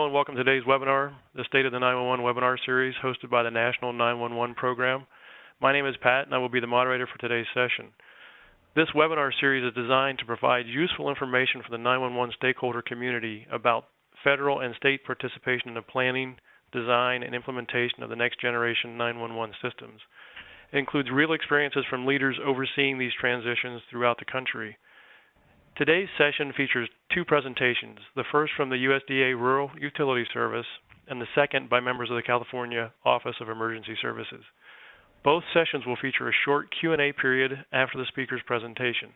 and welcome to today's webinar, the State of the 911 webinar series hosted by the National 911 Program. My name is Pat, and I will be the moderator for today's session. This webinar series is designed to provide useful information for the 911 stakeholder community about federal and state participation in the planning, design, and implementation of the next generation 911 systems. It includes real experiences from leaders overseeing these transitions throughout the country. Today's session features two presentations, the first from the USDA Rural Utility Service and the second by members of the California Office of Emergency Services. Both sessions will feature a short Q&A period after the speaker's presentation.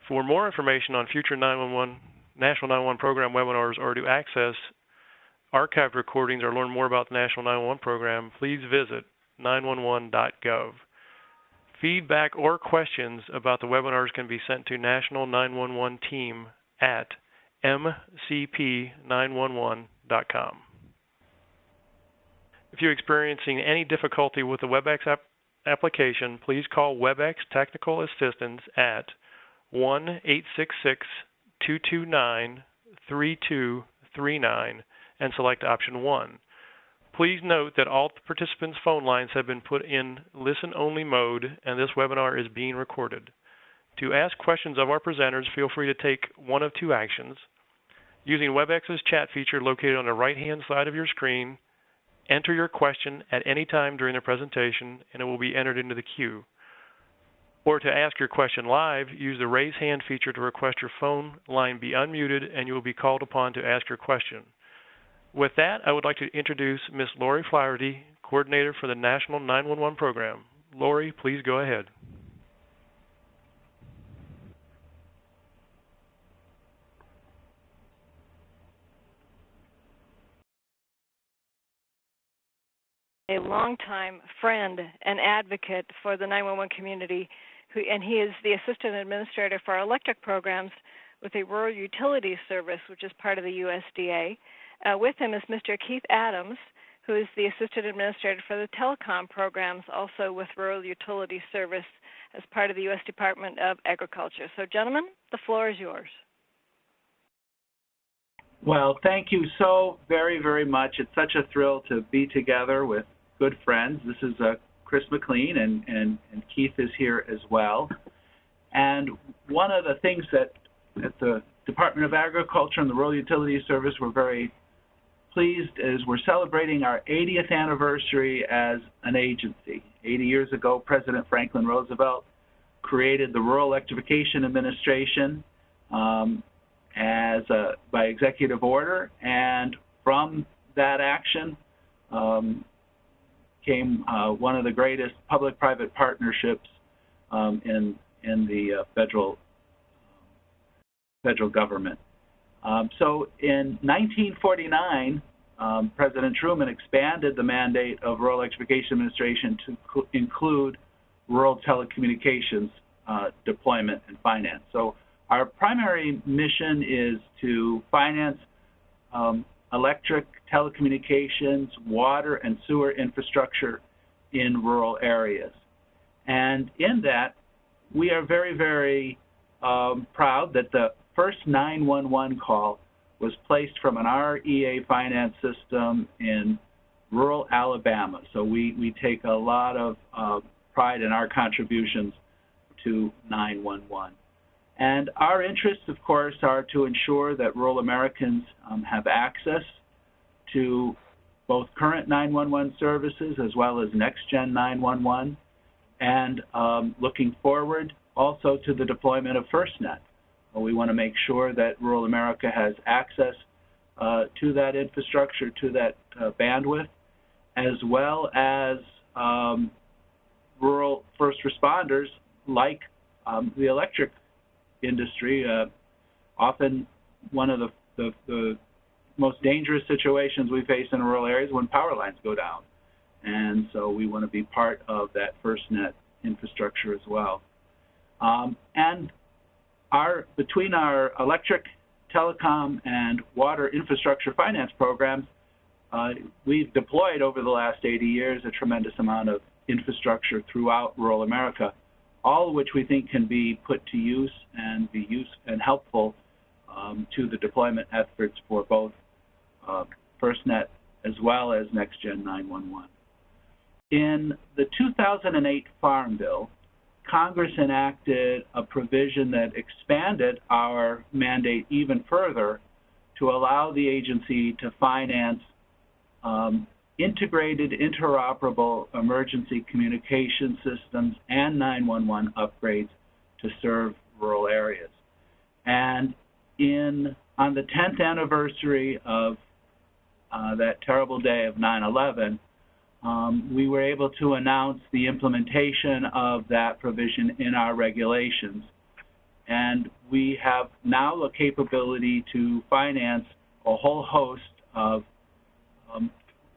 For more information on future National 911 Program webinars or to access archived recordings or learn more about the National 911 Program, please visit 911.gov. Feedback or questions about the webinars can be sent to National 911 Team at mcp911.com. If you're experiencing any difficulty with the WebEx application, please call WebEx Technical Assistance at 1-866-229-3239 and select option 1. Please note that all participants' phone lines have been put in listen-only mode, and this webinar is being recorded. To ask questions of our presenters, feel free to take one of two actions. Using WebEx's chat feature located on the right-hand side of your screen, enter your question at any time during the presentation, and it will be entered into the queue. Or to ask your question live, use the raise hand feature to request your phone line be unmuted, and you will be called upon to ask your question. With that, I would like to introduce Ms. Lori Flaherty, Coordinator for the National 911 Program. Lori, please go ahead. A longtime friend and advocate for the 911 community, and he is the Assistant Administrator for our electric programs with the Rural Utility Service, which is part of the USDA. With him is Mr. Keith Adams, who is the Assistant Administrator for the telecom programs, also with Rural Utility Service as part of the U.S. Department of Agriculture. So, gentlemen, the floor is yours. Well, thank you so very, very much. It's such a thrill to be together with good friends. This is Chris McLean, and Keith is here as well. And one of the things that at the Department of Agriculture and the Rural Utility Service we're very pleased is we're celebrating our 80th anniversary as an agency. 80 years ago, President Franklin Roosevelt created the Rural Electrification Administration by executive order, and from that action came one of the greatest public-private partnerships in the federal government. So in 1949, President Truman expanded the mandate of Rural Electrification Administration to include rural telecommunications deployment and finance. So our primary mission is to finance electric, telecommunications, water, and sewer infrastructure in rural areas. And in that, we are very, very proud that the first 911 call was placed from an REA finance system in rural Alabama. So we take a lot of pride in our contributions to 911. And our interests, of course, are to ensure that rural Americans have access to both current 911 services as well as next-gen 911, and looking forward also to the deployment of FirstNet. We want to make sure that rural America has access to that infrastructure, to that bandwidth, as well as rural first responders like the electric industry. Often one of the most dangerous situations we face in rural areas when power lines go down. And so we want to be part of that FirstNet infrastructure as well. And between our electric, telecom, and water infrastructure finance programs, we've deployed over the last 80 years a tremendous amount of infrastructure throughout rural America, all of which we think can be put to use and be helpful to the deployment efforts for both FirstNet, as well as NextGen 911. In the 2008 Farm Bill, Congress enacted a provision that expanded our mandate even further to allow the agency to finance integrated, interoperable emergency communication systems and 911 upgrades to serve rural areas. And on the 10th anniversary of that terrible day of 9/11, we were able to announce the implementation of that provision in our regulations. And we have now a capability to finance a whole host of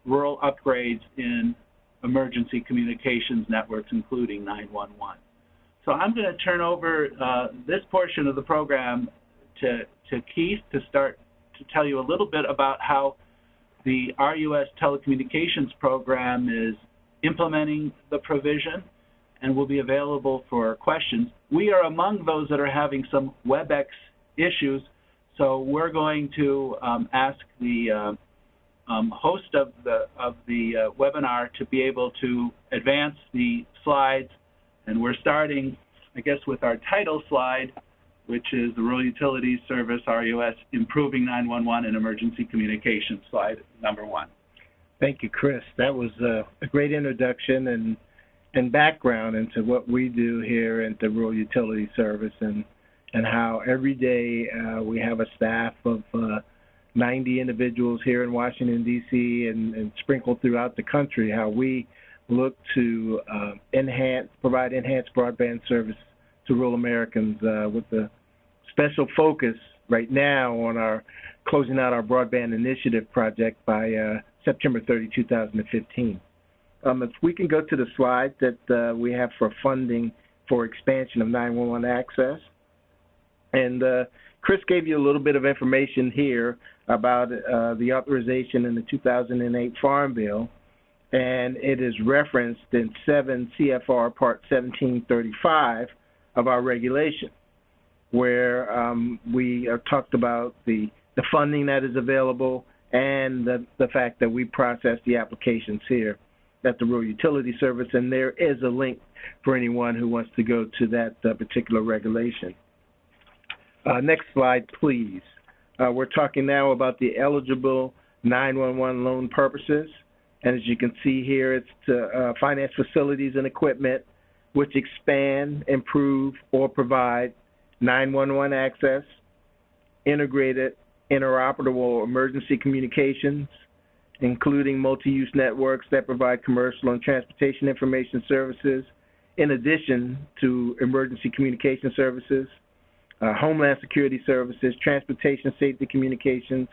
rural upgrades in emergency communications networks, including 911. So I'm going to turn over this portion of the program to Keith to start to tell you a little bit about how the RUS telecommunications program is implementing the provision and will be available for questions. We are among those that are having some WebEx issues, so we're going to ask the host of the webinar to be able to advance the slides, and we're starting, I guess, with our title slide, which is the Rural Utilities Service, RUS, Improving 911 and Emergency Communications, slide number 1. Thank you, Chris. That was a great introduction and background into what we do here at the Rural Utilities Service and how every day we have a staff of 90 individuals here in Washington, D.C. and sprinkled throughout the country, how we look to provide enhanced broadband service to rural Americans with a special focus right now on our closing out our broadband initiative project by September 30, 2015. If we can go to the slide that we have for funding for expansion of 911 access. And Chris gave you a little bit of information here about the authorization in the 2008 Farm Bill, and it is referenced in 7 CFR Part 1735 of our regulation, where we talked about the funding that is available and the fact that we process the applications here at the Rural Utility Service, and there is a link for anyone who wants to go to that particular regulation. Next slide, please. We're talking now about the eligible 911 loan purposes, and as you can see here, it's to finance facilities and equipment which expand, improve, or provide 911 access, integrated, interoperable emergency communications, including multi-use networks that provide commercial and transportation information services, in addition to emergency communication services, homeland security services, transportation safety communications,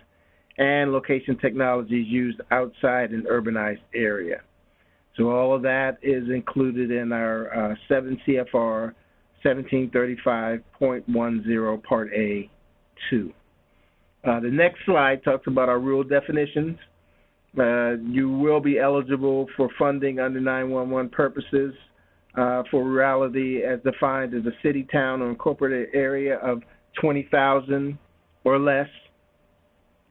and location technologies used outside an urbanized area. So all of that is included in our 7 CFR 1735.10 Part A 2. The next slide talks about our rule definitions. You will be eligible for funding under 911 purposes for rurality as defined as a city, town, or incorporated area of 20,000 or less,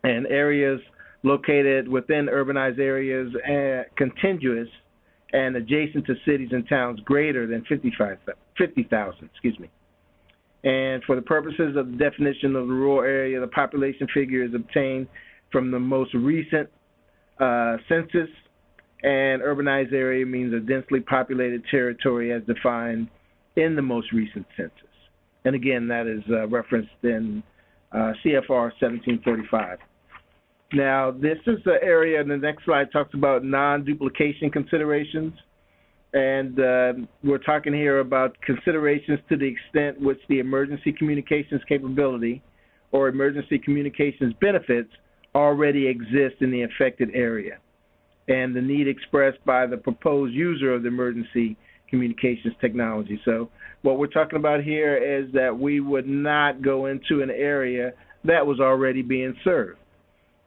and areas located within urbanized areas contiguous and adjacent to cities and towns greater than 50,000. And for the purposes of the definition of the rural area, the population figure is obtained from the most recent census, and urbanized area means a densely populated territory as defined in the most recent census. And again, that is referenced in CFR 1735. Now, this is the area, and the next slide talks about non-duplication considerations. And we're talking here about considerations to the extent which the emergency communications capability or emergency communications benefits already exist in the affected area, and the need expressed by the proposed user of the emergency communications technology. So what we're talking about here is that we would not go into an area that was already being served.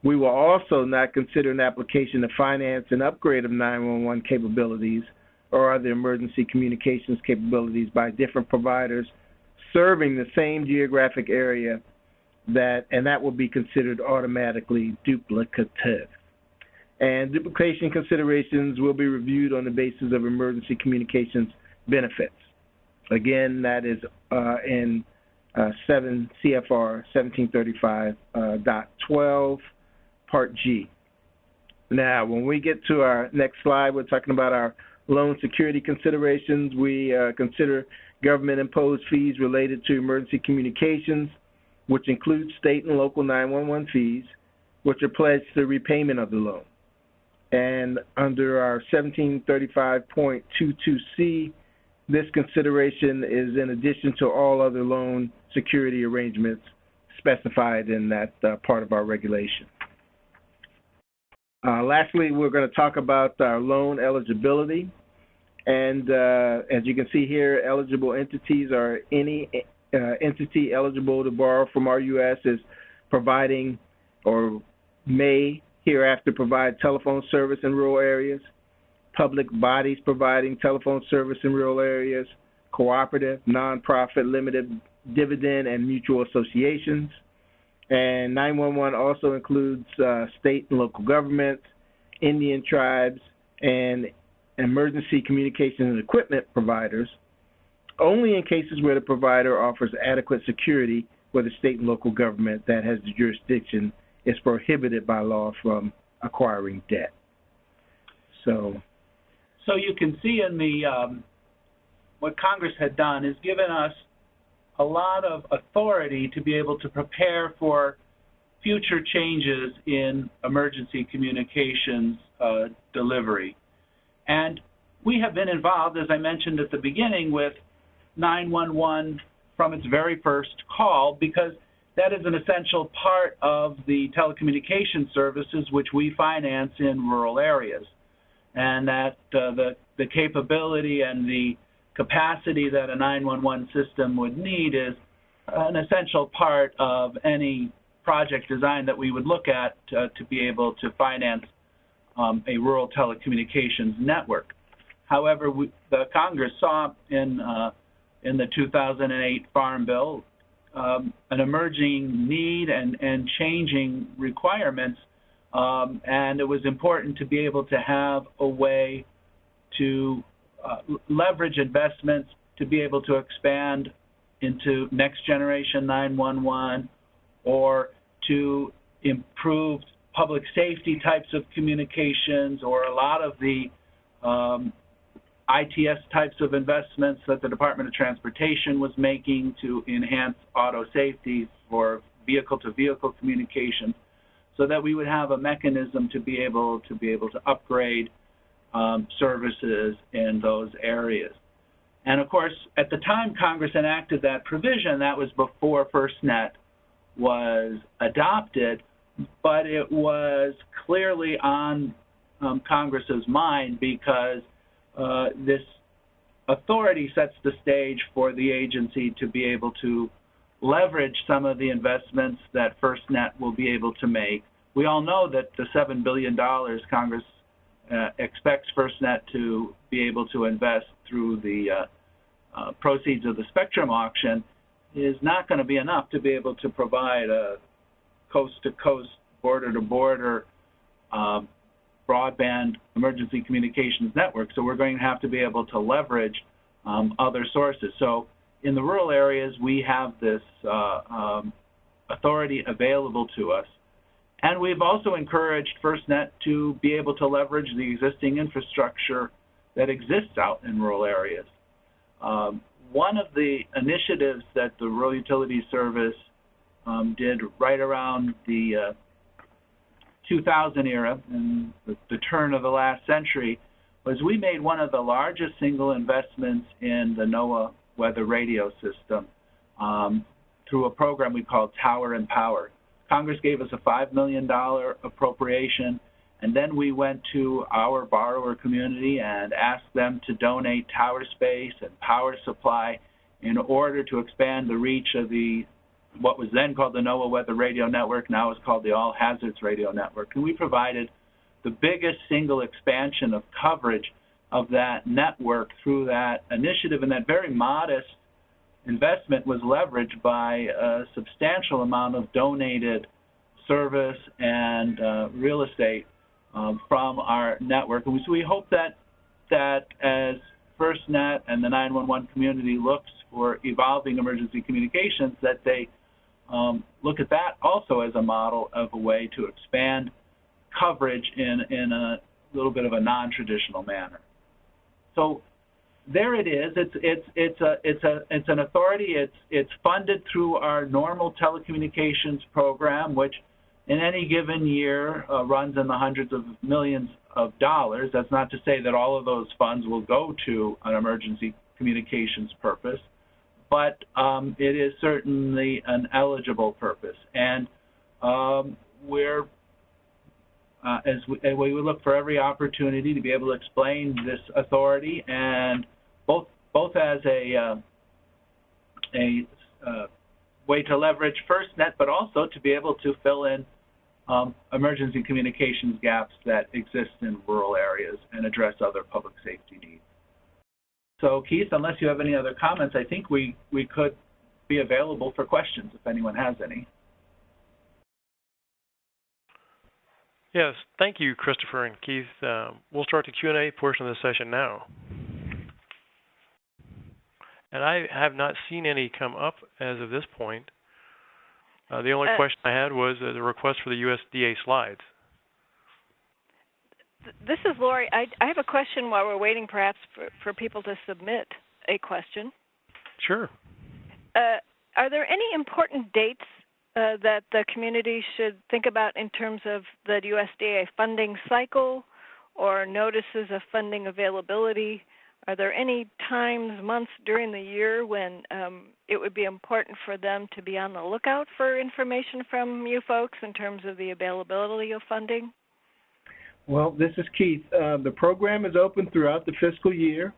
We will also not consider an application to finance an upgrade of 911 capabilities or other emergency communications capabilities by different providers serving the same geographic area, and that will be considered automatically duplicative. And duplication considerations will be reviewed on the basis of emergency communications benefits. Again, that is in 7 CFR 1735.12, Part G. Now, when we get to our next slide, we're talking about our loan security considerations. We consider government-imposed fees related to emergency communications, which include state and local 911 fees, which are pledged to repayment of the loan. And under our 1735.22C, this consideration is in addition to all other loan security arrangements specified in that part of our regulation. Lastly, we're going to talk about our loan eligibility. And as you can see here, eligible entities are any entity eligible to borrow from RUS is providing or may hereafter provide telephone service in rural areas, public bodies providing telephone service in rural areas, cooperative, nonprofit, limited dividend, and mutual associations. And 911 also includes state and local governments, Indian tribes, and emergency communications and equipment providers, only in cases where the provider offers adequate security where the state and local government that has the jurisdiction is prohibited by law from acquiring debt. So you can see in the what Congress had done is given us a lot of authority to be able to prepare for future changes in emergency communications delivery. And we have been involved, as I mentioned at the beginning, with 911 from its very first call, because that is an essential part of the telecommunication services which we finance in rural areas. And that the capability and the capacity that a 911 system would need is an essential part of any project design that we would look at to be able to finance a rural telecommunications network. However, the Congress saw in the 2008 Farm Bill an emerging need and changing requirements, and it was important to be able to have a way to leverage investments to be able to expand into next generation 911 or to improve public safety types of communications, or a lot of the ITS types of investments that the Department of Transportation was making to enhance auto safety for vehicle-to-vehicle communications, so that we would have a mechanism to be able to upgrade services in those areas. And of course, at the time Congress enacted that provision, that was before FirstNet was adopted, but it was clearly on Congress's mind, because this authority sets the stage for the agency to be able to leverage some of the investments that FirstNet will be able to make. We all know that the $7 billion Congress expects FirstNet to be able to invest through the proceeds of the spectrum auction is not going to be enough to be able to provide a coast-to-coast, border-to-border broadband emergency communications network. So we're going to have to be able to leverage other sources. So in the rural areas, we have this authority available to us. And we've also encouraged FirstNet to be able to leverage the existing infrastructure that exists out in rural areas. One of the initiatives that the Rural Utilities Service did right around the 2000 era, and the turn of the last century, was we made one of the largest single investments in the NOAA weather radio system through a program we called Tower and Power. Congress gave us a $5 million appropriation, and then we went to our borrower community and asked them to donate tower space and power supply in order to expand the reach of what was then called the NOAA Weather Radio Network, now is called the All Hazards Radio Network. And we provided the biggest single expansion of coverage of that network through that initiative, and that very modest investment was leveraged by a substantial amount of donated service and real estate from our network. And so we hope that as FirstNet and the 911 community looks for evolving emergency communications, that they look at that also as a model of a way to expand coverage in a little bit of a non-traditional manner. So there it is. It's an authority. It's funded through our normal telecommunications program, which in any given year runs in the hundreds of millions of dollars. That's not to say that all of those funds will go to an emergency communications purpose, but it is certainly an eligible purpose. And we're as we look for every opportunity to be able to explain this authority, and both as a way to leverage FirstNet, but also to be able to fill in emergency communications gaps that exist in rural areas and address other public safety needs. So Keith, unless you have any other comments, I think we could be available for questions if anyone has any. Yes, thank you, Christopher and Keith. We'll start the Q&A portion of the session now. And I have not seen any come up as of this point. The only question I had was the request for the USDA slides. This is Lori. I have a question while we're waiting perhaps for people to submit a question. Sure. Are there any important dates that the community should think about in terms of the USDA funding cycle or notices of funding availability? Are there any times, months during the year when it would be important for them to be on the lookout for information from you folks in terms of the availability of funding? Well, this is Keith. The program is open throughout the fiscal year.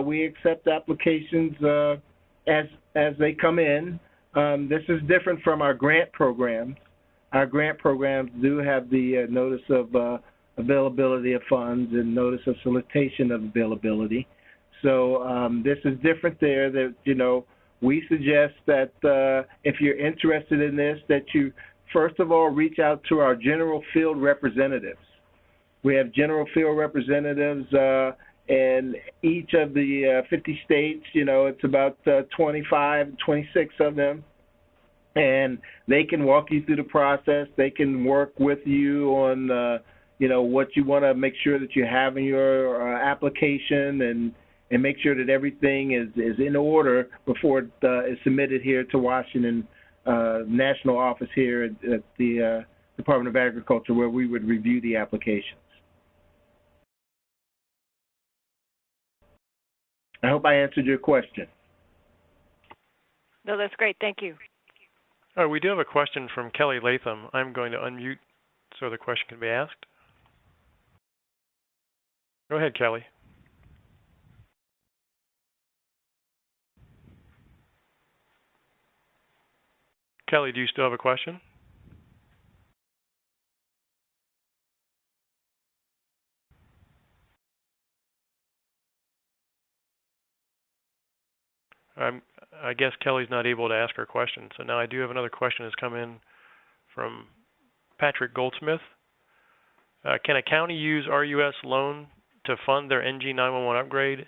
We accept applications as they come in. This is different from our grant programs. Our grant programs do have the notice of availability of funds and notice of solicitation of availability. So this is different there. That, you know, we suggest that if you're interested in this, that you first of all reach out to our general field representatives. We have general field representatives in each of the 50 states. You know, it's about 25, 26 of them. And they can walk you through the process. They can work with you on, you know, what you want to make sure that you have in your application, and make sure that everything is in order before it is submitted here to Washington National Office here at the Department of Agriculture, where we would review the applications. I hope I answered your question. No, that's great. Thank you. All right, we do have a question from Kelly Latham. I'm going to unmute so the question can be asked. Go ahead, Kelly. Kelly, do you still have a question? I guess Kelly's not able to ask her question. So now I do have another question that's come in from Patrick Goldsmith. Can a county use RUS loan to fund their NG911 upgrade?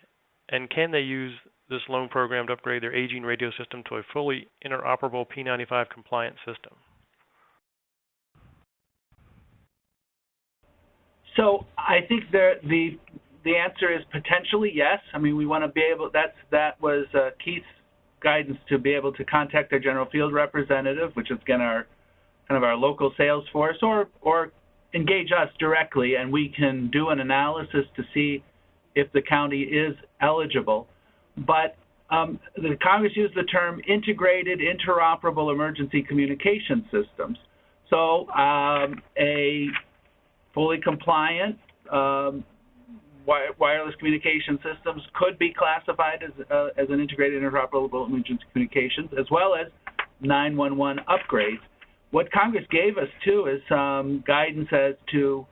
And can they use this loan program to upgrade their aging radio system to a fully interoperable P95 compliant system? So I think the answer is potentially yes. I mean, we want to be able. That was Keith's guidance, to be able to contact their general field representative, which is again our local sales force, or engage us directly, and we can do an analysis to see if the county is eligible. But the Congress used the term integrated interoperable emergency communication systems. So a fully compliant wireless communication systems could be classified as an integrated interoperable emergency communications, as well as 911 upgrades. What Congress gave us too is some guidance as to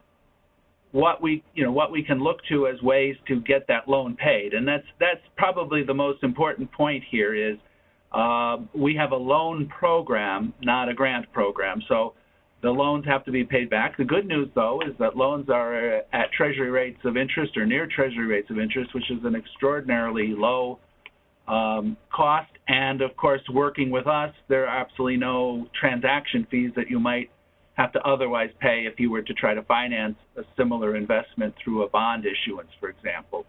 what we can look to as ways to get that loan paid, and that's probably the most important point here. Is we have a loan program, not a grant program. So the loans have to be paid back. The good news, though, is that loans are at Treasury rates of interest or near Treasury rates of interest, which is an extraordinarily low cost. And, of course, working with us, there are absolutely no transaction fees that you might have to otherwise pay if you were to try to finance a similar investment through a bond issuance, for example.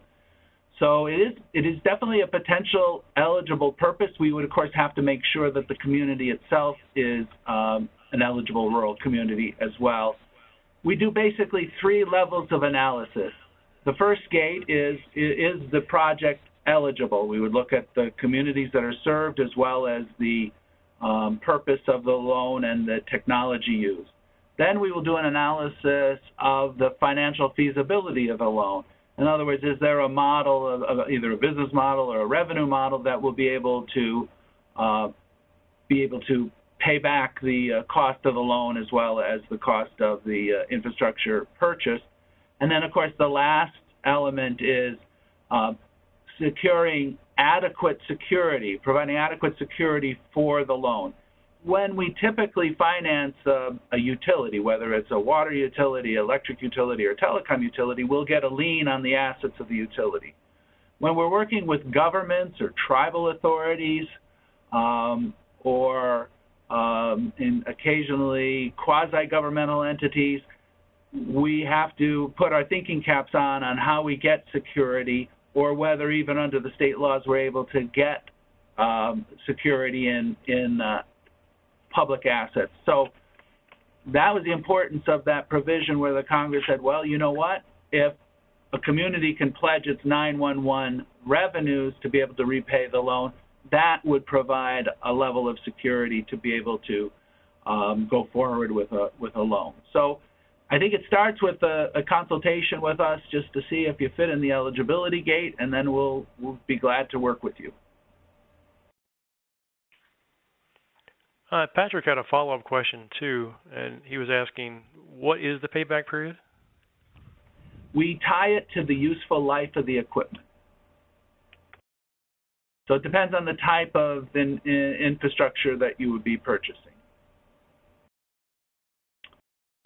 So it is definitely a potential eligible purpose. We would, of course, have to make sure that the community itself is an eligible rural community as well. We do basically 3 levels of analysis. The first gate is the project eligible? We would look at the communities that are served as well as the purpose of the loan and the technology used. Then we will do an analysis of the financial feasibility of the loan. In other words, is there a model of either a business model or a revenue model that will be able to pay back the cost of the loan as well as the cost of the infrastructure purchase. And then, of course, the last element is securing adequate security, providing adequate security for the loan. When we typically finance a utility, whether it's a water utility, electric utility, or telecom utility, we'll get a lien on the assets of the utility. When we're working with governments or tribal authorities or occasionally quasi-governmental entities, we have to put our thinking caps on how we get security, or whether even under the state laws we're able to get security in public assets. So that was the importance of that provision where the Congress said, well, you know what? If a community can pledge its 911 revenues to be able to repay the loan, that would provide a level of security to be able to go forward with a loan. So I think it starts with a consultation with us just to see if you fit in the eligibility gate, and then we'll be glad to work with you. Patrick had a follow-up question too, and he was asking, what is the payback period? We tie it to the useful life of the equipment. So it depends on the type of infrastructure that you would be purchasing.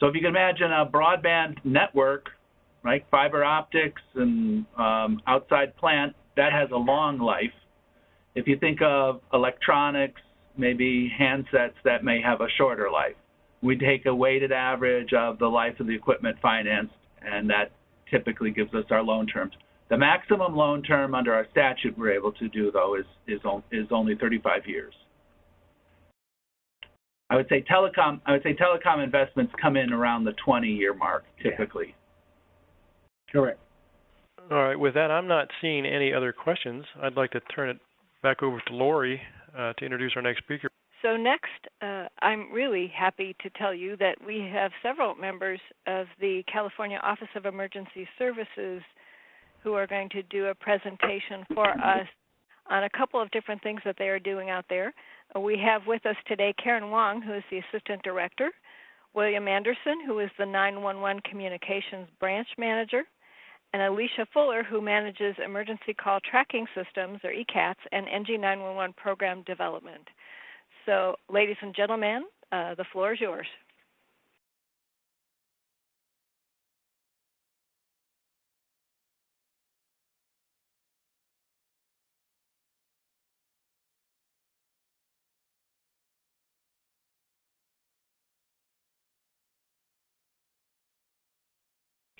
So if you can imagine a broadband network, right, fiber optics and outside plant, that has a long life. If you think of electronics, maybe handsets, that may have a shorter life. We take a weighted average of the life of the equipment financed, and that typically gives us our loan terms. The maximum loan term under our statute we're able to do, though, is only 35 years. I would say telecom investments come in around the 20-year mark typically. Yeah. Correct. All right. With that, I'm not seeing any other questions. I'd like to turn it back over to Lori to introduce our next speaker. So next, I'm really happy to tell you that we have several members of the California Office of Emergency Services who are going to do a presentation for us on a couple of different things that they are doing out there. We have with us today Karen Wong, who is the Assistant Director, William Anderson, who is the 911 Communications Branch Manager, and Alicia Fuller, who manages Emergency Call Tracking Systems, or ECATS, and NG911 Program Development. So, ladies and gentlemen, the floor is yours.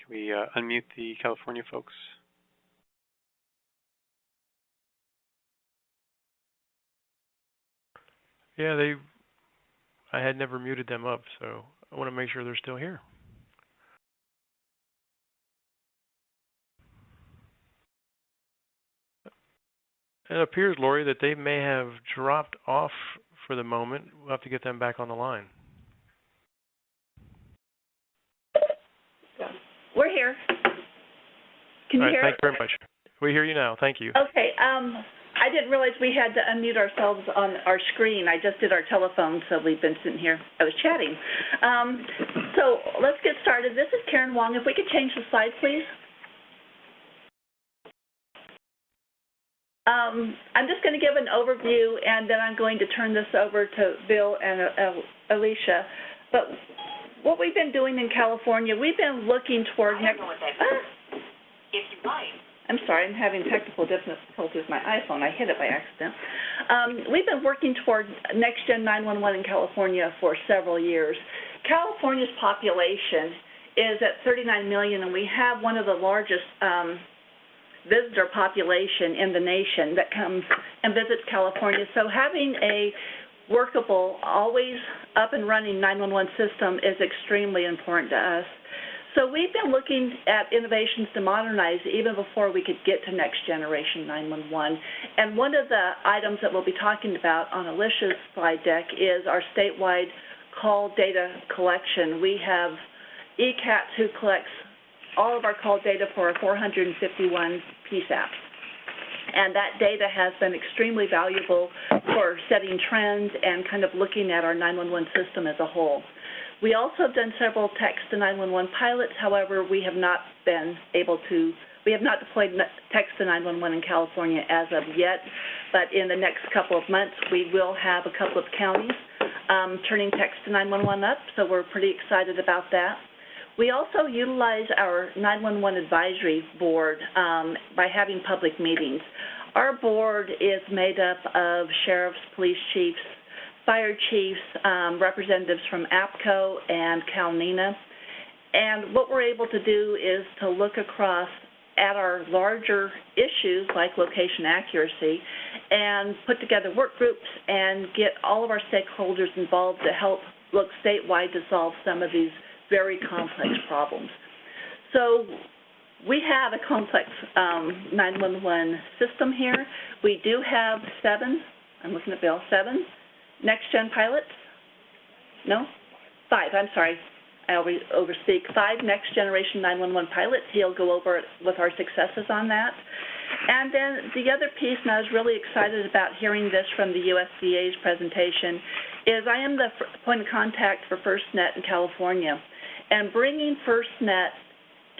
Can we unmute the California folks? Yeah, I had never muted them up, so I want to make sure they're still here. It appears, Lori, that they may have dropped off for the moment. We'll have to get them back on the line. We're here. Can you hear us? Thank you very much. We hear you now. Thank you. Okay. I didn't realize we had to unmute ourselves on our screen. I just did our telephone, so we've been sitting here. I was chatting. So let's get started. This is Karen Wong. If we could change the slide, please. I'm just going to give an overview, and then I'm going to turn this over to Bill and Alicia. But what we've been doing in California, we've been looking toward next. If you like. I'm sorry, I'm having technical difficulties with my iPhone. I hit it by accident. We've been working toward Next-Gen 911 in California for several years. California's population is at 39 million, and we have one of the largest visitor population in the nation that comes and visits California. So having a workable, always up and running 911 system is extremely important to us. So we've been looking at innovations to modernize even before we could get to next generation 911. And one of the items that we'll be talking about on Alicia's slide deck is our statewide call data collection. We have ECAT who collects all of our call data for our 451 PSAPs. And that data has been extremely valuable for setting trends and kind of looking at our 911 system as a whole. We also have done several text to 911 pilots. However, we have not deployed text to 911 in California as of yet, but in the next couple of months, we will have a couple of counties turning text to 911 up, so we're pretty excited about that. We also utilize our 911 advisory board by having public meetings. Our board is made up of sheriffs, police chiefs, fire chiefs, representatives from APCO and CalNENA. And what we're able to do is to look across at our larger issues like location accuracy and put together work groups and get all of our stakeholders involved to help look statewide to solve some of these very complex problems. So we have a complex 911 system here. We do have 7 next-gen pilots? No? 5, I'm sorry. I always overspeak. 5 next-generation 911 pilots. He'll go over with our successes on that. And then the other piece, and I was really excited about hearing this from the USDA's presentation, is I am the point of contact for FirstNet in California. And bringing FirstNet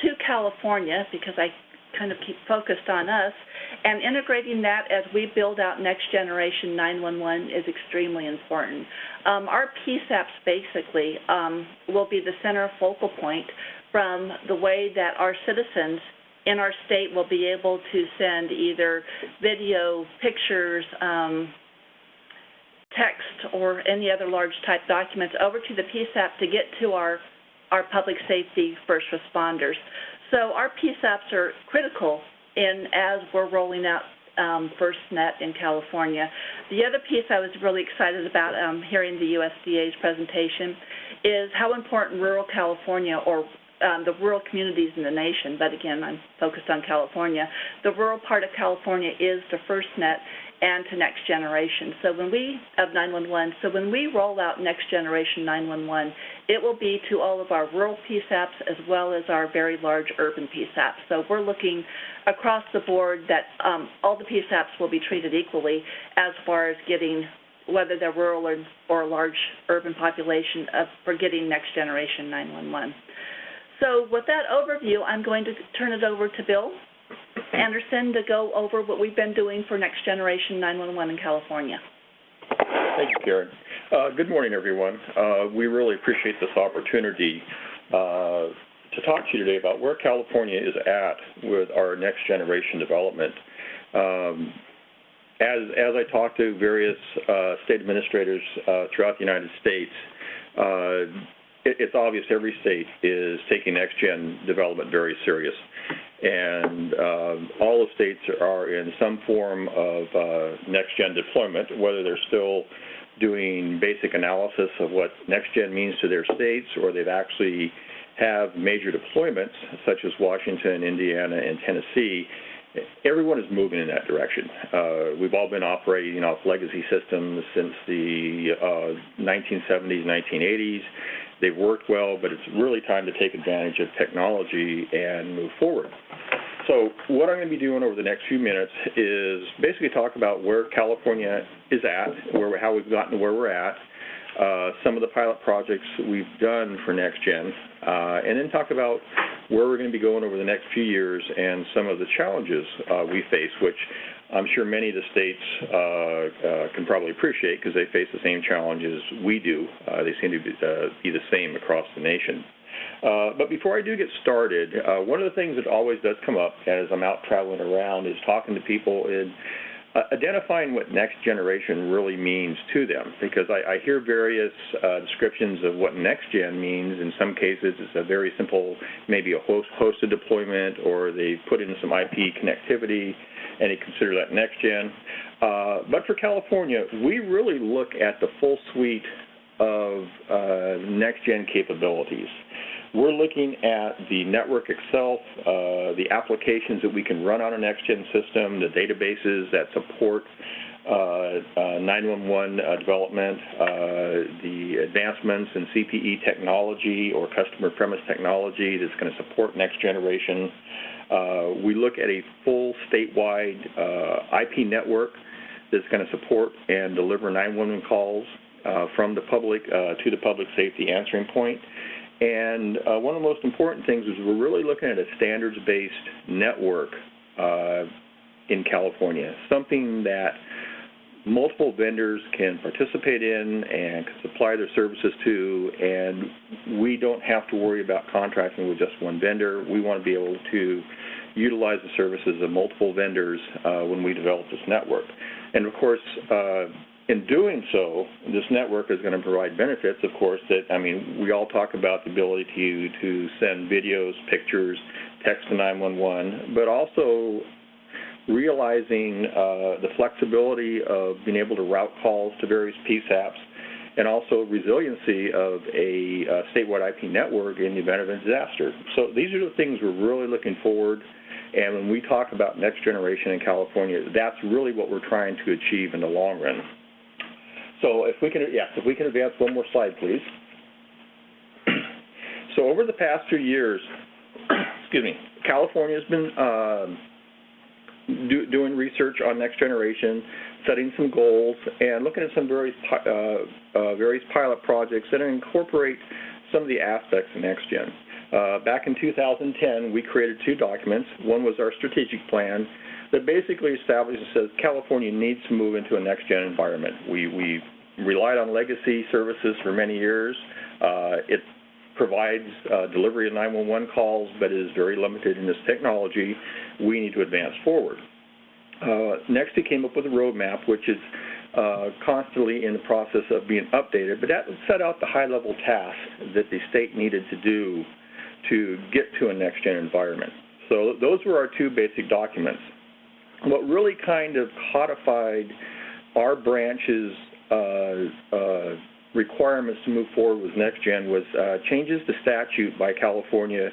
to California, because I kind of keep focused on us, and integrating that as we build out next generation 911 is extremely important. Our PSAPs basically will be the center focal point from the way that our citizens in our state will be able to send either video, pictures, text, or any other large type documents over to the PSAP to get to our public safety first responders. So our PSAPs are critical as we're rolling out FirstNet in California. The other piece I was really excited about hearing the USDA's presentation is how important rural California, or the rural communities in the nation, but again, I'm focused on California, the rural part of California is to FirstNet and to next generation. So when we have 911, so when we roll out next generation 911, it will be to all of our rural PSAPs as well as our very large urban PSAPs. So we're looking across the board that all the PSAPs will be treated equally as far as getting, whether they're rural or a large urban population, for getting next generation 911. So with that overview, I'm going to turn it over to Bill Anderson to go over what we've been doing for next generation 911 in California. Thank you, Karen. Good morning, everyone. We really appreciate this opportunity to talk to you today about where California is at with our next generation development. As I talk to various state administrators throughout the United States, it's obvious every state is taking next-gen development very serious. And all the states are in some form of next-gen deployment, whether they're still doing basic analysis of what next-gen means to their states, or they've actually have major deployments, such as Washington, Indiana, and Tennessee. Everyone is moving in that direction. We've all been operating off legacy systems since the 1970s, 1980s. They've worked well, but it's really time to take advantage of technology and move forward. So what I'm going to be doing over the next few minutes is basically talk about where California is at, how we've gotten to where we're at, some of the pilot projects we've done for NextGen, and then talk about where we're going to be going over the next few years and some of the challenges we face, which I'm sure many of the states can probably appreciate because they face the same challenges we do. They seem to be the same across the nation. But before I do get started, one of the things that always does come up as I'm out traveling around is talking to people and identifying what next generation really means to them, because I hear various descriptions of what next gen means. In some cases, it's a very simple, maybe a hosted deployment, or they put in some IP connectivity, and they consider that next gen. But for California, we really look at the full suite of next gen capabilities. We're looking at the network itself, the applications that we can run on a next-gen system, the databases that support 911 development, the advancements in CPE technology or customer premise technology that's going to support next generation. We look at a full statewide IP network that's going to support and deliver 911 calls from the public to the public safety answering point. And one of the most important things is we're really looking at a standards-based network in California, something that multiple vendors can participate in and can supply their services to, and we don't have to worry about contracting with just one vendor. We want to be able to utilize the services of multiple vendors when we develop this network. And of course, in doing so, this network is going to provide benefits, of course, that, I mean, we all talk about the ability to send videos, pictures, text to 911, but also realizing the flexibility of being able to route calls to various PSAPs, and also resiliency of a statewide IP network in the event of a disaster. So these are the things we're really looking forward. And when we talk about next generation in California, that's really what we're trying to achieve in the long run. So if we can advance one more slide, please. So over the past few years, excuse me, California has been doing research on next generation, setting some goals, and looking at some various pilot projects that incorporate some of the aspects of next gen. Back in 2010, we created two documents. One was our strategic plan that basically establishes and says California needs to move into a next gen environment. We relied on legacy services for many years. It provides delivery of 911 calls, but is very limited in this technology. We need to advance forward. Next, he came up with a roadmap, which is constantly in the process of being updated, but that set out the high-level tasks that the state needed to do to get to a next-gen environment. So those were our two basic documents. What really kind of codified our branch's requirements to move forward with next-gen was changes to statute by California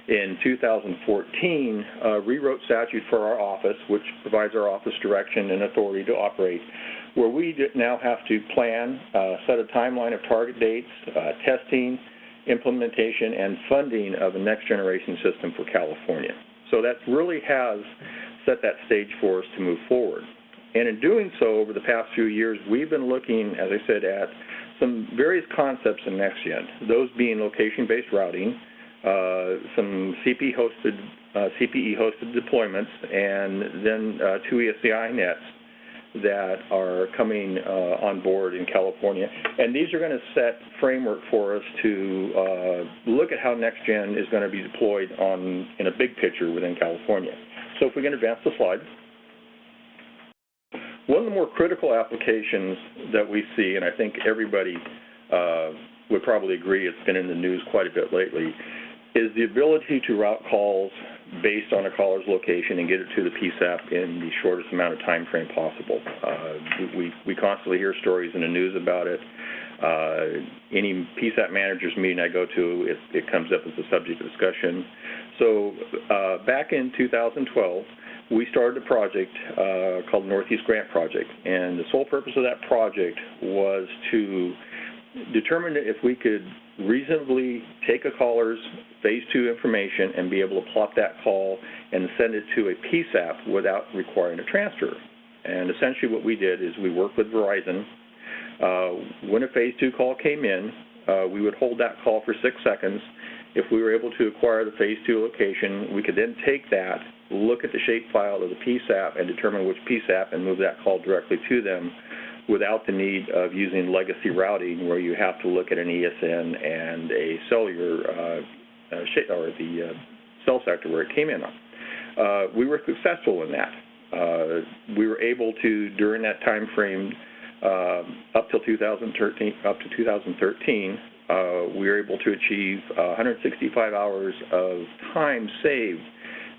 in 2014, rewrote statute for our office, which provides our office direction and authority to operate, where we now have to plan, set a timeline of target dates, testing, implementation, and funding of a next-generation system for California. So that really has set that stage for us to move forward. And in doing so, over the past few years, we've been looking, as I said, at some various concepts in NextGen, those being location-based routing, some CPE-hosted deployments, and then two ESCI nets that are coming on board in California. And these are going to set framework for us to look at how NextGen is going to be deployed in a big picture within California. So if we can advance the slide. One of the more critical applications that we see, and I think everybody would probably agree it's been in the news quite a bit lately, is the ability to route calls based on a caller's location and get it to the PSAP in the shortest amount of time frame possible. We constantly hear stories in the news about it. Any PSAP manager's meeting I go to, it comes up as a subject of discussion. So back in 2012, we started a project called Northeast Grant Project, and the sole purpose of that project was to determine if we could reasonably take a caller's phase 2 information and be able to plot that call and send it to a PSAP without requiring a transfer. And essentially what we did is we worked with Verizon. When a phase 2 call came in, we would hold that call for 6 seconds If we were able to acquire the Phase 2 location, we could then take that, look at the shapefile of the PSAP and determine which PSAP and move that call directly to them without the need of using legacy routing where you have to look at an ESN and a cellular or the cell sector where it came in on. We were successful in that. We were able to, during that time frame, up to 2013, we were able to achieve 165 hours of time saved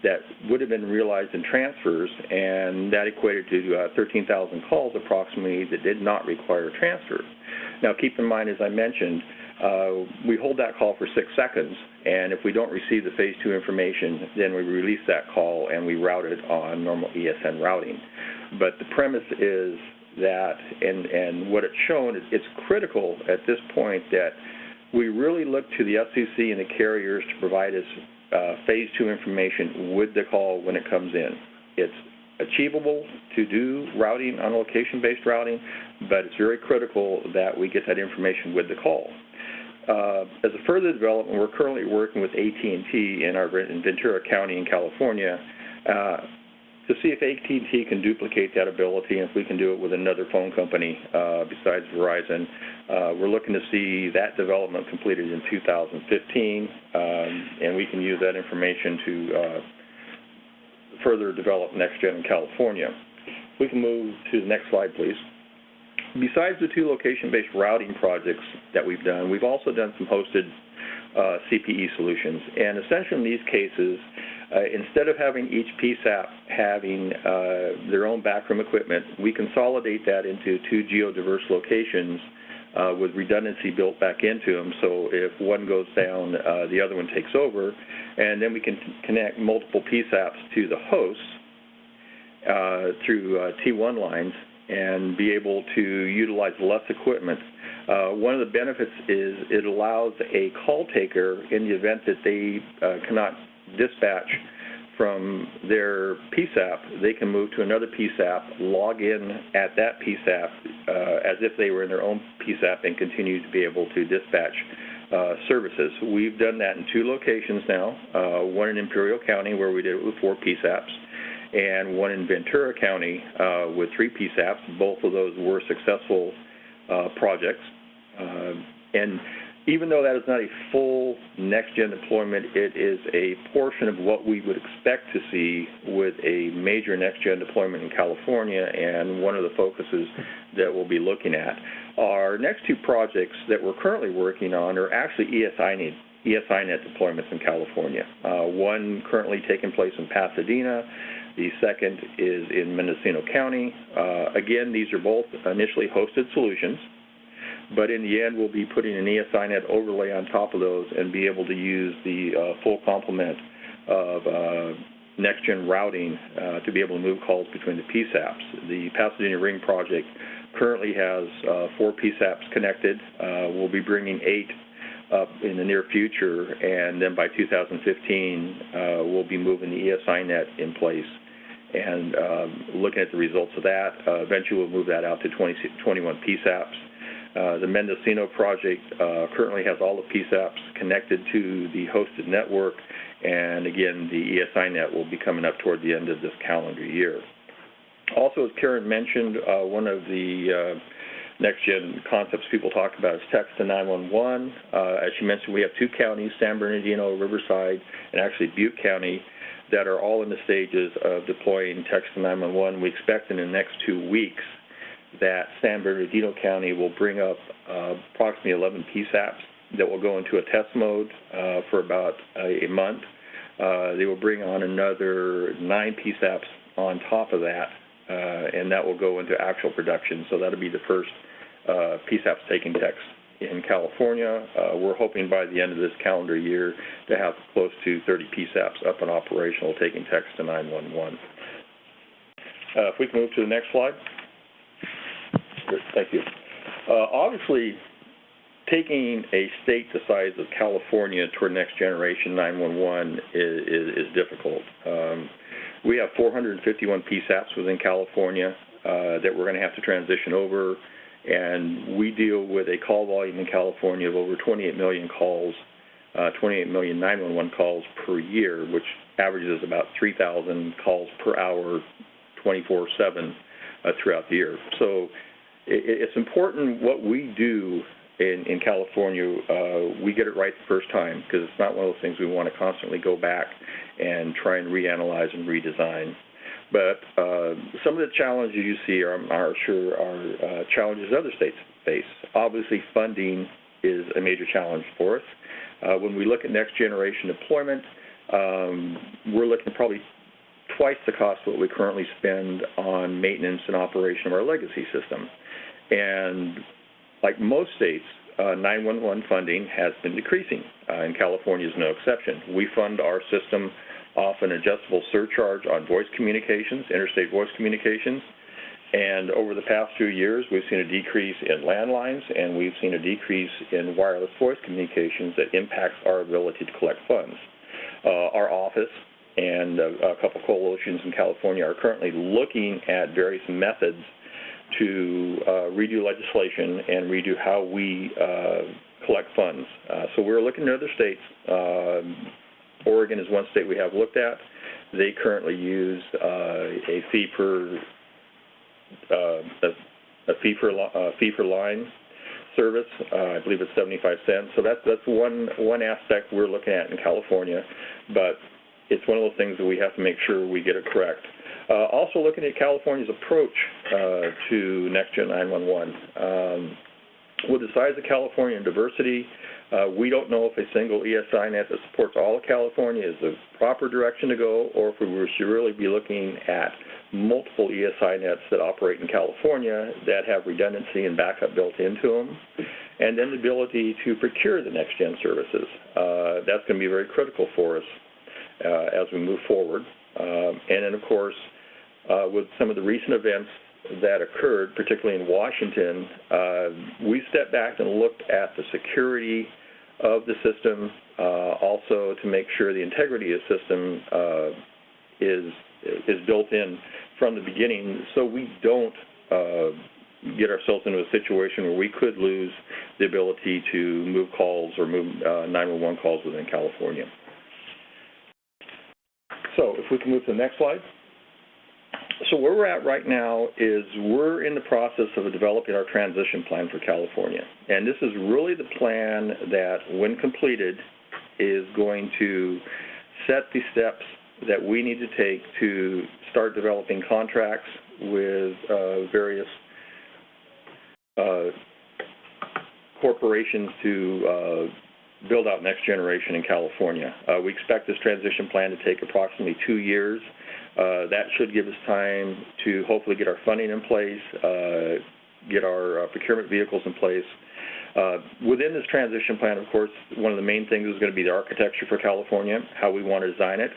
that would have been realized in transfers, and that equated to 13,000 calls approximately that did not require transfer. Now, keep in mind, as I mentioned, we hold that call for 6 seconds, and if we don't receive the Phase 2 information, then we release that call and we route it on normal ESN routing. But the premise is that, and what it's shown, it's critical at this point that we really look to the FCC and the carriers to provide us Phase 2 information with the call when it comes in. It's achievable to do routing on location-based routing, but it's very critical that we get that information with the call. As a further development, we're currently working with AT&T in Ventura County in California to see if AT&T can duplicate that ability and if we can do it with another phone company besides Verizon. We're looking to see that development completed in 2015, and we can use that information to further develop NextGen in California. We can move to the next slide, please. Besides the 2 location-based routing projects that we've done, we've also done some hosted CPE solutions. And essentially in these cases, instead of having each PSAP having their own backroom equipment, we consolidate that into 2 geodiverse locations with redundancy built back into them. So if one goes down, the other one takes over. And then we can connect multiple PSAPs to the hosts through T1 lines and be able to utilize less equipment. One of the benefits is it allows a call taker, in the event that they cannot dispatch from their PSAP, they can move to another PSAP, log in at that PSAP as if they were in their own PSAP and continue to be able to dispatch services. We've done that in 2 locations now, one in Imperial County where we did it with 4 PSAPs, and one in Ventura County with 3 PSAPs. Both of those were successful projects. And even though that is not a full next-gen deployment, it is a portion of what we would expect to see with a major next-gen deployment in California, and one of the focuses that we'll be looking at. Our next 2 projects that we're currently working on are actually ESINet deployments in California. One currently taking place in Pasadena. The second is in Mendocino County. Again, these are both initially hosted solutions, but in the end, we'll be putting an ESINet overlay on top of those and be able to use the full complement of next-gen routing to be able to move calls between the PSAPs. The Pasadena Ring project currently has 4 PSAPs connected. We'll be bringing 8 up in the near future, and then by 2015, we'll be moving the ESINet in place. And looking at the results of that, eventually we'll move that out to 21 PSAPs. The Mendocino project currently has all the PSAPs connected to the hosted network, and again, the ESINet will be coming up toward the end of this calendar year. Also, as Karen mentioned, one of the next-gen concepts people talk about is text to 911. As she mentioned, we have 2 counties, San Bernardino, Riverside, and actually Butte County, that are all in the stages of deploying text to 911. We expect in the next 2 weeks that San Bernardino County will bring up approximately 11 PSAPs that will go into a test mode for about a month. They will bring on another 9 PSAPs on top of that, and that will go into actual production. So that'll be the first PSAPs taking text in California. We're hoping by the end of this calendar year to have close to 30 PSAPs up and operational taking text to 911. If we can move to the next slide. Thank you. Obviously, taking a state the size of California toward next generation 911 is difficult. We have 451 PSAPs within California that we're going to have to transition over, and we deal with a call volume in California of over 28 million calls 28 million 911 calls per year, which averages about 3,000 calls per hour, 24/7 throughout the year. So it's important what we do in California. We get it right the first time, because it's not one of those things we want to constantly go back and try and reanalyze and redesign. But some of the challenges you see are challenges other states face. Obviously, funding is a major challenge for us. When we look at next generation deployment, we're looking at probably twice the cost of what we currently spend on maintenance and operation of our legacy system. And like most states, 911 funding has been decreasing, and California is no exception. We fund our system off an adjustable surcharge on voice communications, interstate voice communications, and over the past few years, we've seen a decrease in landlines, and we've seen a decrease in wireless voice communications that impacts our ability to collect funds. Our office and a couple coalitions in California are currently looking at various methods to redo legislation and redo how we collect funds. So we're looking at other states. Oregon is one state we have looked at. They currently use a fee for line service. I believe it's 75 cents. So that's one aspect we're looking at in California, but it's one of those things that we have to make sure we get it correct. Also looking at California's approach to Next-Gen 911. With the size of California and diversity, we don't know if a single ESI net that supports all of California is the proper direction to go, or if we should really be looking at multiple ESI nets that operate in California that have redundancy and backup built into them, and then the ability to procure the next-gen services. That's going to be very critical for us as we move forward. And then, of course, with some of the recent events that occurred, particularly in Washington, we stepped back and looked at the security of the system, also to make sure the integrity of the system is built in from the beginning, so we don't get ourselves into a situation where we could lose the ability to move calls or move 911 calls within California. So if we can move to the next slide. So where we're at right now is we're in the process of developing our transition plan for California. And this is really the plan that, when completed, is going to set the steps that we need to take to start developing contracts with various corporations to build out next generation in California. We expect this transition plan to take approximately 2 years. That should give us time to hopefully get our funding in place, get our procurement vehicles in place. Within this transition plan, of course, one of the main things is going to be the architecture for California, how we want to design it,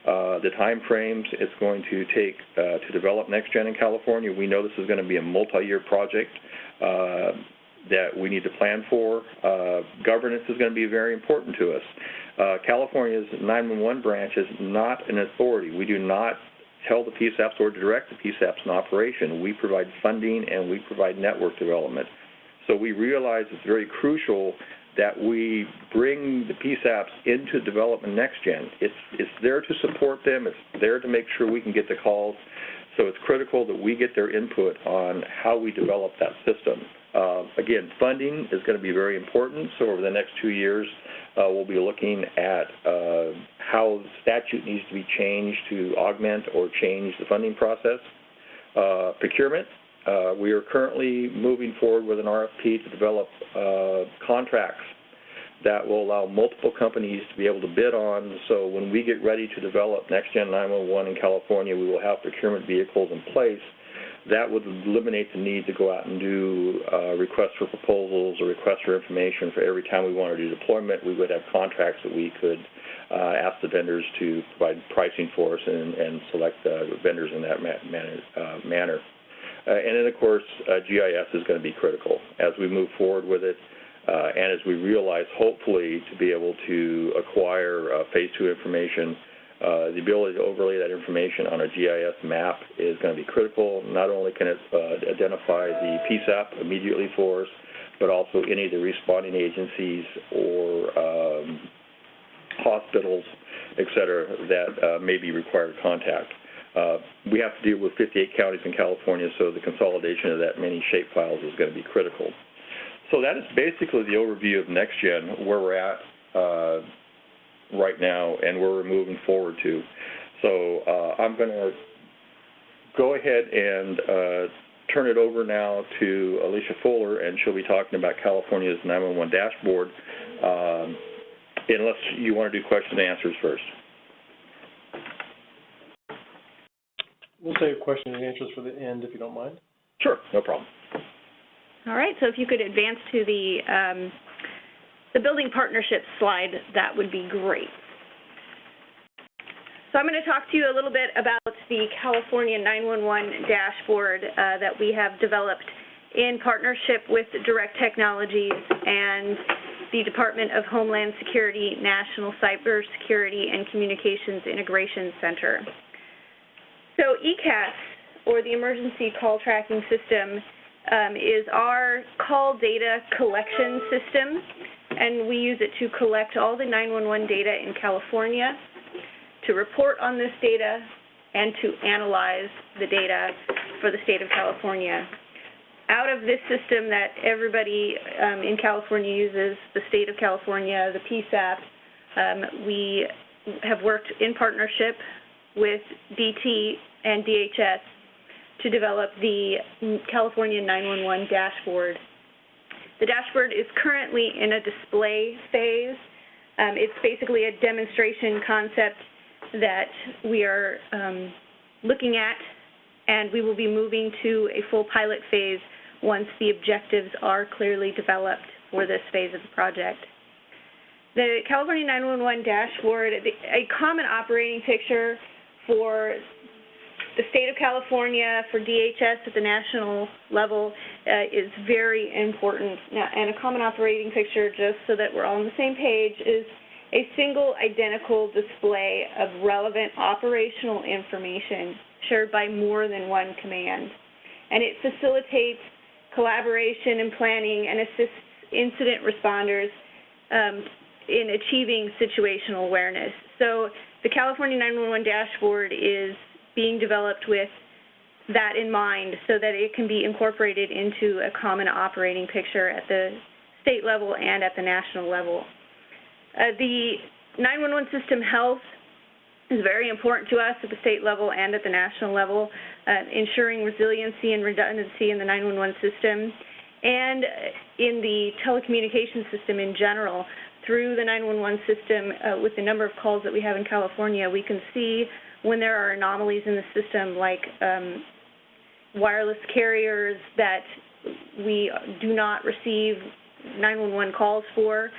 the time frames it's going to take to develop next-gen in California. We know this is going to be a multi-year project that we need to plan for. Governance is going to be very important to us. California's 911 branch is not an authority. We do not tell the PSAPs or direct the PSAPs in operation. We provide funding and we provide network development. So we realize it's very crucial that we bring the PSAPs into development next-gen. It's there to support them. It's there to make sure we can get the calls. So it's critical that we get their input on how we develop that system. Again, funding is going to be very important. So over the next 2 years, we'll be looking at how the statute needs to be changed to augment or change the funding process. Procurement, we are currently moving forward with an RFP to develop contracts that will allow multiple companies to be able to bid on. So when we get ready to develop Next-Gen 911 in California, we will have procurement vehicles in place. That would eliminate the need to go out and do requests for proposals or requests for information for every time we want to do deployment. We would have contracts that we could ask the vendors to provide pricing for us and select vendors in that manner. And then, of course, GIS is going to be critical as we move forward with it, and as we realize, hopefully, to be able to acquire Phase 2 information. The ability to overlay that information on a GIS map is going to be critical. Not only can it identify the PSAP immediately for us, but also any of the responding agencies or hospitals, et cetera, that may be required contact. We have to deal with 58 counties in California, so the consolidation of that many shapefiles is going to be critical. So that is basically the overview of NextGen, where we're at right now and where we're moving forward to. So I'm going to go ahead and turn it over now to Alicia Fuller, and she'll be talking about California's 911 dashboard, unless you want to do question and answers first. We'll save question and answers for the end, if you don't mind. Sure, no problem. All right, so if you could advance to the building partnerships slide, that would be great. So I'm going to talk to you a little bit about the California 911 dashboard that we have developed in partnership with Direct Technologies and the Department of Homeland Security National Cybersecurity and Communications Integration Center. So ECAS, or the Emergency Call Tracking System, is our call data collection system, and we use it to collect all the 911 data in California, to report on this data, and to analyze the data for the state of California. Out of this system that everybody in California uses, the state of California, the PSAP, we have worked in partnership with DT and DHS to develop the California 911 dashboard. The dashboard is currently in a display phase. It's basically a demonstration concept that we are looking at, and we will be moving to a full pilot phase once the objectives are clearly developed for this phase of the project. The California 911 dashboard, a common operating picture for the state of California, for DHS at the national level, is very important. Now, and a common operating picture, just so that we're all on the same page, is a single identical display of relevant operational information shared by more than one command. And it facilitates collaboration and planning and assists incident responders in achieving situational awareness. So the California 911 dashboard is being developed with that in mind so that it can be incorporated into a common operating picture at the state level and at the national level. The 911 system health is very important to us at the state level and at the national level, ensuring resiliency and redundancy in the 911 system and in the telecommunications system in general. Through the 911 system, with the number of calls that we have in California, we can see when there are anomalies in the system, like wireless carriers that we do not receive 911 calls for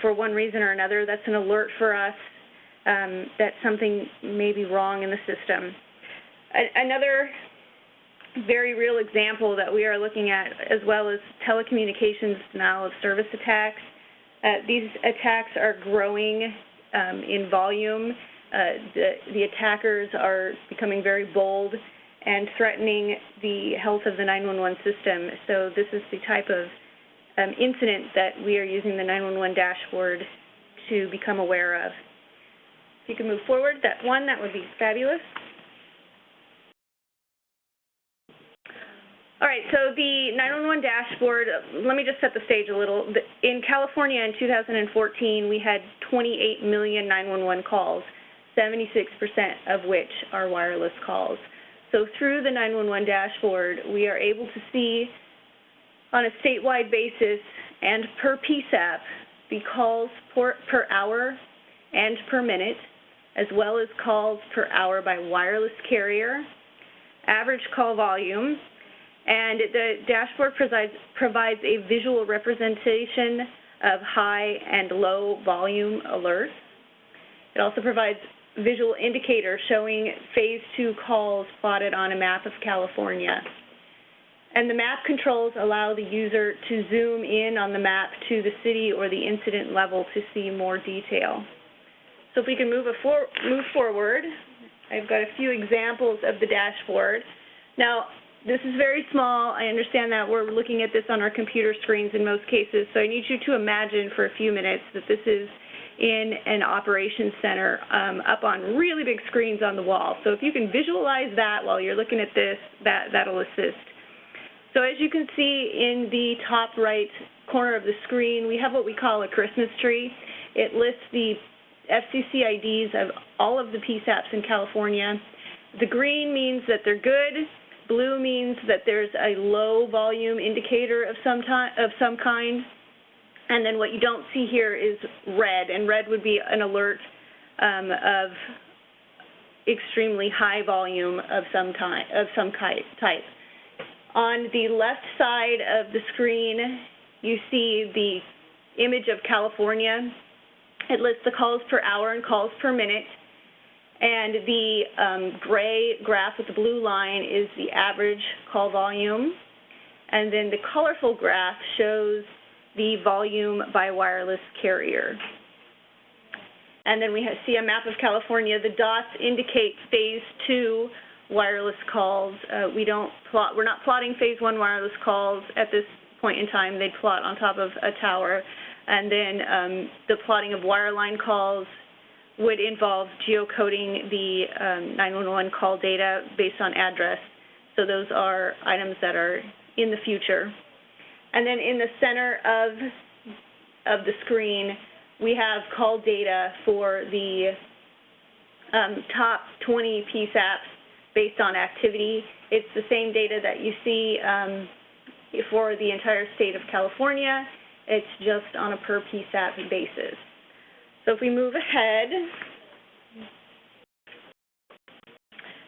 one reason or another. That's an alert for us that something may be wrong in the system. Another very real example that we are looking at as well is telecommunications denial of service attacks. These attacks are growing in volume. The attackers are becoming very bold and threatening the health of the 911 system. So this is the type of incident that we are using the 911 dashboard to become aware of. If you can move forward, that would be fabulous. All right, so the 911 dashboard, let me just set the stage a little. In California in 2014, we had 28 million 911 calls, 76% of which are wireless calls. So through the 911 dashboard, we are able to see on a statewide basis and per PSAP the calls per hour and per minute, as well as calls per hour by wireless carrier, average call volume, and the dashboard provides a visual representation of high and low volume alerts. It also provides visual indicators showing phase 2 calls plotted on a map of California. And the map controls allow the user to zoom in on the map to the city or the incident level to see more detail. So if we can move forward, I've got a few examples of the dashboard. Now, this is very small. I understand that we're looking at this on our computer screens in most cases, so I need you to imagine for a few minutes that this is in an operations center up on really big screens on the wall. So if you can visualize that while you're looking at this, that'll assist. So as you can see in the top right corner of the screen, we have what we call a Christmas tree. It lists the FCC IDs of all of the PSAPs in California. The green means that they're good. Blue means that there's a low volume indicator of some kind. And then what you don't see here is red, and red would be an alert of extremely high volume of some type. On the left side of the screen, you see the image of California. It lists the calls per hour and calls per minute. And the gray graph with the blue line is the average call volume. And then the colorful graph shows the volume by wireless carrier. And then we see a map of California. The dots indicate phase 2 wireless calls. We're not plotting phase 1 wireless calls at this point in time. They plot on top of a tower. And then the plotting of wireline calls would involve geocoding the 911 call data based on address. So those are items that are in the future. And then in the center of the screen, we have call data for the top 20 PSAPs based on activity. It's the same data that you see for the entire state of California. It's just on a per PSAP basis. So if we move ahead,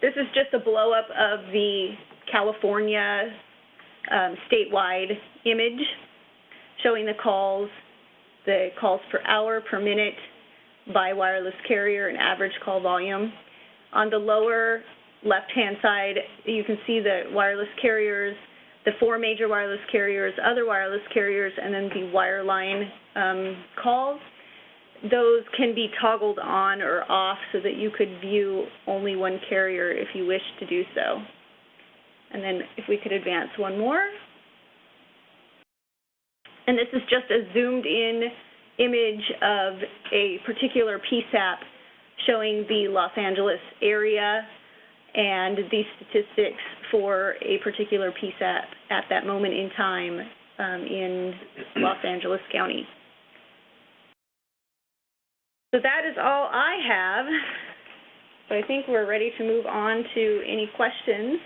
this is just a blow-up of the California statewide image showing the calls per hour, per minute by wireless carrier and average call volume. On the lower left-hand side, you can see the wireless carriers, the 4 major wireless carriers, other wireless carriers, and then the wireline calls. Those can be toggled on or off so that you could view only one carrier if you wish to do so. And then if we could advance one more. And this is just a zoomed in image of a particular PSAP showing the Los Angeles area and the statistics for a particular PSAP at that moment in time in Los Angeles County. So that is all I have. So I think we're ready to move on to any questions.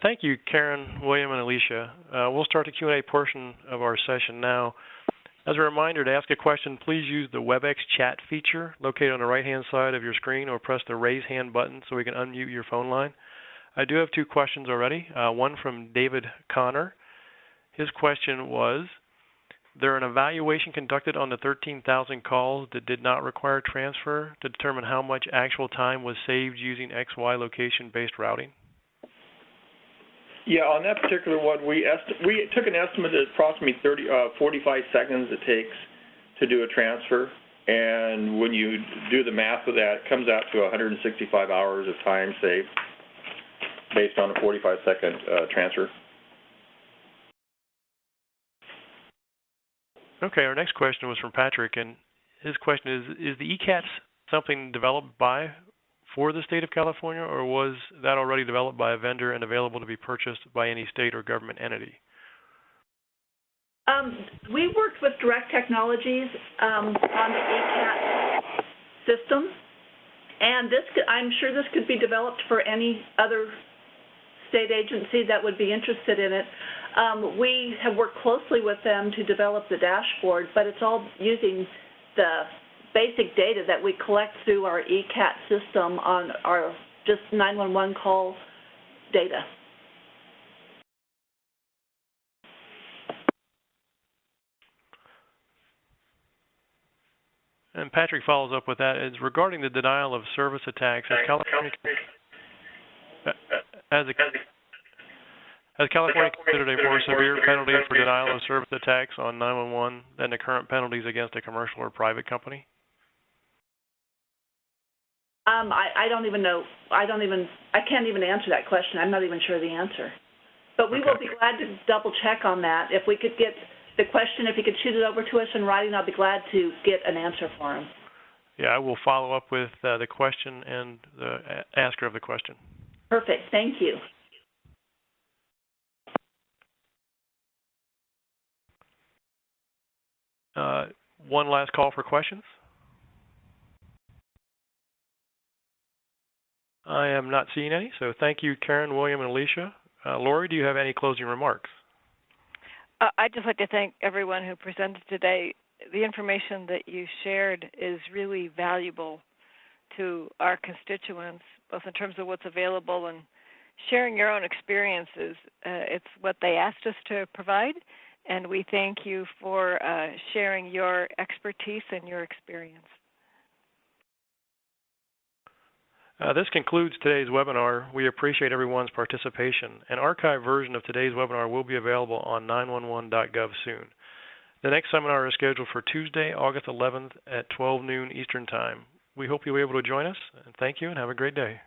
Thank you, Karen, William, and Alicia. We'll start the Q&A portion of our session now. As a reminder, to ask a question, please use the WebEx chat feature located on the right-hand side of your screen, or press the raise hand button so we can unmute your phone line. I do have 2 questions already, one from David Connor. His question was, there an evaluation conducted on the 13,000 calls that did not require transfer to determine how much actual time was saved using XY location-based routing? Yeah, on that particular one, we took an estimate at approximately 45 seconds it takes to do a transfer, and when you do the math of that, it comes out to 165 hours of time saved based on a 45-second transfer. Okay, our next question was from Patrick, and his question is the ECATS something developed for the state of California, or was that already developed by a vendor and available to be purchased by any state or government entity? We worked with Direct Technologies on the ECAT system, and I'm sure this could be developed for any other state agency that would be interested in it. We have worked closely with them to develop the dashboard, but it's all using the basic data that we collect through our ECAT system on our just 911 call data. And Patrick follows up with that. Is regarding the denial of service attacks, has California considered a more severe penalty for denial of service attacks on 911 than the current penalties against a commercial or private company? I don't even know. I can't even answer that question. I'm not even sure the answer. But we will be glad to double check on that. If we could get the question, if he could shoot it over to us in writing, I'll be glad to get an answer for him. Yeah, I will follow up with the question and the asker of the question. Perfect. Thank you. One last call for questions. I am not seeing any, so thank you, Karen, William, and Alicia. Lori, do you have any closing remarks? I'd just like to thank everyone who presented today. The information that you shared is really valuable to our constituents, both in terms of what's available and sharing your own experiences. It's what they asked us to provide, and we thank you for sharing your expertise and your experience. This concludes today's webinar. We appreciate everyone's participation. An archived version of today's webinar will be available on 911.gov soon. The next seminar is scheduled for Tuesday, August 11th at 12 noon Eastern Time. We hope you'll be able to join us. And thank you and have a great day.